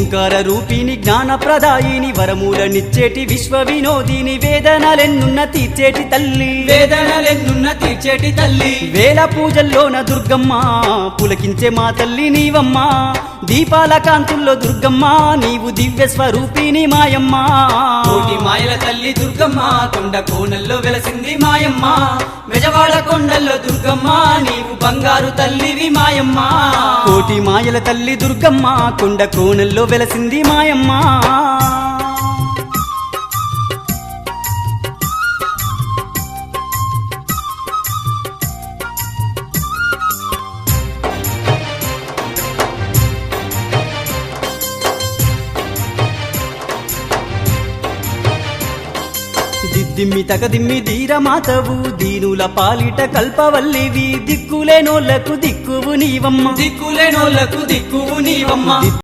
ఓంకార రూపిణి జ్ఞాన ప్రదాయిని వరమూలనిచ్చేటి విశ్వ వినోదిని వేదనలెన్నున్న తీర్చేటి తల్లి వేల పూజల్లోన దుర్గమ్మ పులకించే మా తల్లి నీవమ్మ దీపాల కాంతుల్లో దుర్గమ్మ నీవు దివ్య స్వరూపిణి మాయమ్మ కోటి మాయల తల్లి దుర్గమ్మ కొండ కోనల్లో వెలసింది మాయమ్మ బెజవాడ కొండల్లో దుర్గమ్మ నీవు బంగారు తల్లివి మాయమ్మ కోటి మాయల తల్లి దుర్గమ్మ కొండ కోనల్లో వెలసింది మాయమ్మ దిమ్మి తగదిమ్మి ధీరమాతవు దీనుల పాలిట కల్పవల్లివి దిక్కులేనోళ్లకు దిక్కువు నీవమ్మ దిక్కులేనోళ్లకు దిక్కువు నీవమ్మ